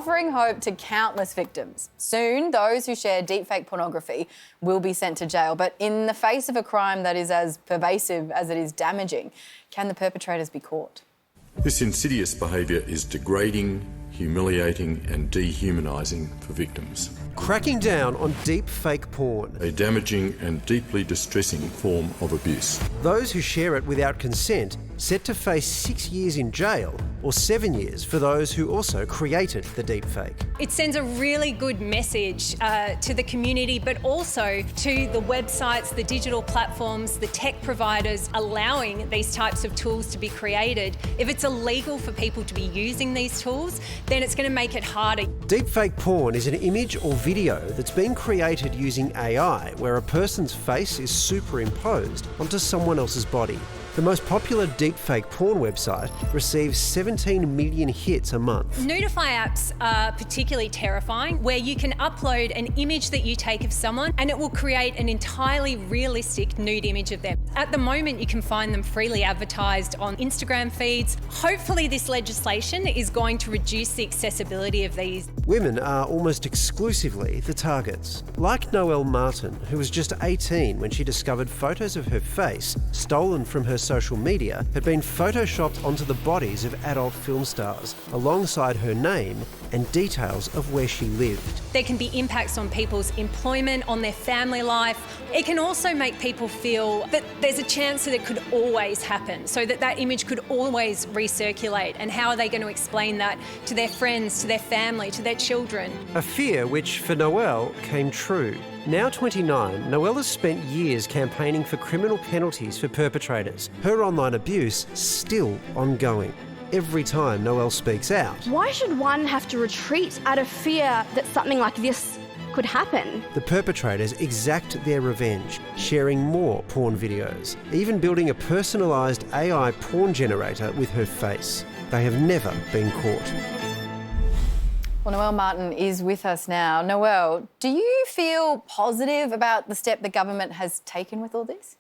offering hope to countless victims. Soon, those who share deepfake pornography will be sent to jail. But in the face of a crime that is as pervasive as it is damaging, can the perpetrators be caught? This insidious behaviour is degrading, humiliating and dehumanising for victims. Cracking down on deepfake porn. A damaging and deeply distressing form of abuse. Those who share it without consent set to face 6 years in jail or 7 years for those who also created the deepfake. It sends a really good message to the community, but also to the websites, the digital platforms, the tech providers allowing these types of tools to be created. If it's illegal for people to be using these tools, then it's going to make it harder. Deepfake porn is an image or video that's been created using AI, where a person's face is superimposed onto someone else's body. The most popular deepfake porn website receives 17 million hits a month. Nudify apps are particularly terrifying, where you can upload an image that you take of someone and it will create an entirely realistic nude image of them. At the moment, you can find them freely advertised on Instagram feeds. Hopefully this legislation is going to reduce the accessibility of these. Women are almost exclusively the targets. Like Noelle Martin, who was just 18 when she discovered photos of her face stolen from her social media had been photoshopped onto the bodies of adult film stars, alongside her name and details of where she lived. There can be impacts on people's employment, on their family life. It can also make people feel that there's a chance that it could always happen, so that that image could always recirculate. And how are they going to explain that to their friends, to their family, to their children? A fear which, for Noelle, came true. Now 29, Noelle has spent years campaigning for criminal penalties for perpetrators. Her online abuse still ongoing. Every time Noelle speaks out. Why should one have to retreat out of fear that something like this could happen? The perpetrators exact their revenge, sharing more porn videos, even building a personalised AI porn generator with her face. They have never been caught. Well, Noelle Martin is with us now. Noelle, do you feel positive about the step the government has taken with all this?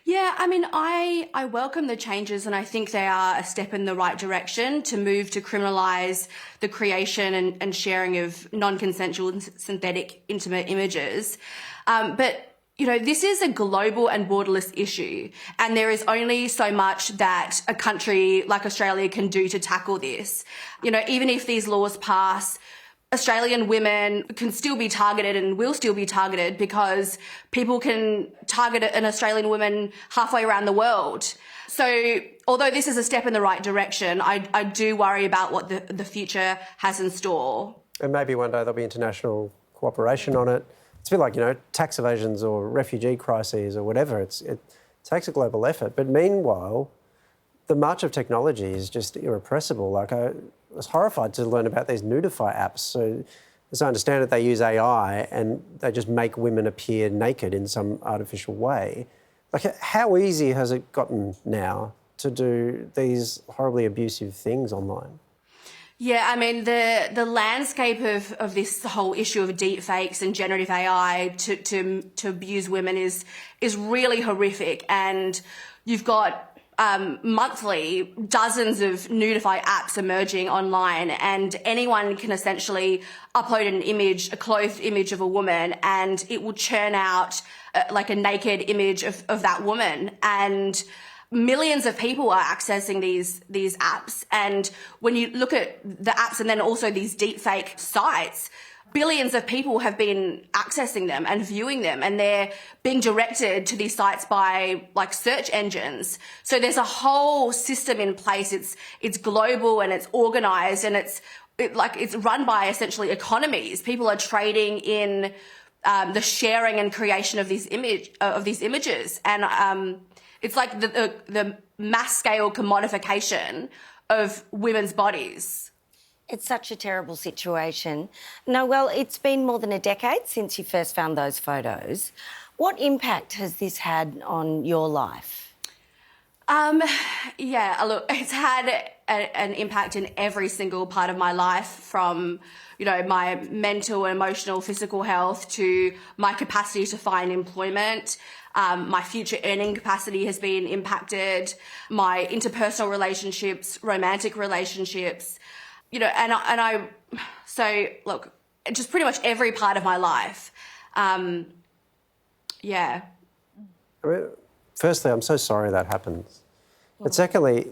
Yeah, I mean, I welcome the changes, and I think they are a step in the right direction to move to criminalise the creation and sharing of non-consensual and synthetic intimate images. But you know, this is a global and borderless issue, and there is only so much that a country like Australia can do to tackle this. You know, even if these laws pass, Australian women can still be targeted and will still be targeted, because people can target an Australian woman halfway around the world. So although this is a step in the right direction, I do worry about what the future has in store. And maybe one day there'll be international cooperation on it. It's a bit like, you know, tax evasions or refugee crises or whatever. It takes a global effort. But meanwhile, the march of technology is just irrepressible. Like, I was horrified to learn about these Nudify apps. So, as I understand it, they use AI and they just make women appear naked in some artificial way. Like, how easy has it gotten now to do these horribly abusive things online? Yeah, I mean, the landscape of this whole issue of deep fakes and generative AI to abuse women is really horrific. And you've got monthly dozens of Nudify apps emerging online, and anyone can essentially upload an image, a clothed image of a woman, and it will churn out like a naked image of that woman. And millions of people are accessing these apps. And when you look at the apps and then also these deepfake sites, billions of people have been accessing them and viewing them, and they're being directed to these sites by like search engines. So there's a whole system in place. It's global and it's organized, and it's run by essentially economies. People are trading in the sharing and creation of these images, and it's like the mass scale commodification of women's bodies. It's such a terrible situation. Noelle, it's been more than a decade since you first found those photos. What impact has this had on your life? Yeah, look, it's had an impact in every single part of my life, from, you know, my mental, emotional, physical health to my capacity to find employment. My future earning capacity has been impacted. My interpersonal relationships, romantic relationships. you know, so look, just pretty much every part of my life. Yeah. I mean, firstly, I'm so sorry that happens. But secondly,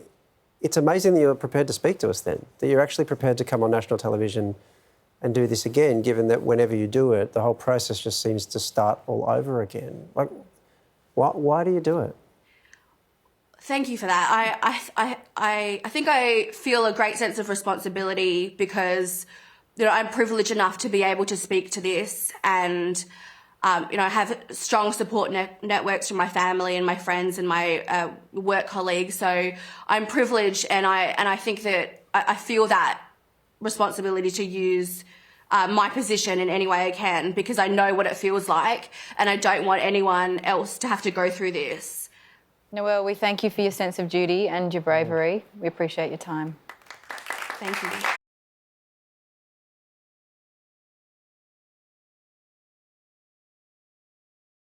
it's amazing that you're prepared to speak to us then, that you're actually prepared to come on national television and do this again, given that whenever you do it, the whole process just seems to start all over again. Like, why do you do it? Thank you for that. I think I feel a great sense of responsibility because, you know, I'm privileged enough to be able to speak to this, and you know, I have strong support networks from my family and my friends and my work colleagues. So I'm privileged, and I think that I feel that responsibility to use my position in any way I can, because I know what it feels like, and I don't want anyone else to have to go through this. Noelle, we thank you for your sense of duty and your bravery. We appreciate your time. Thank you.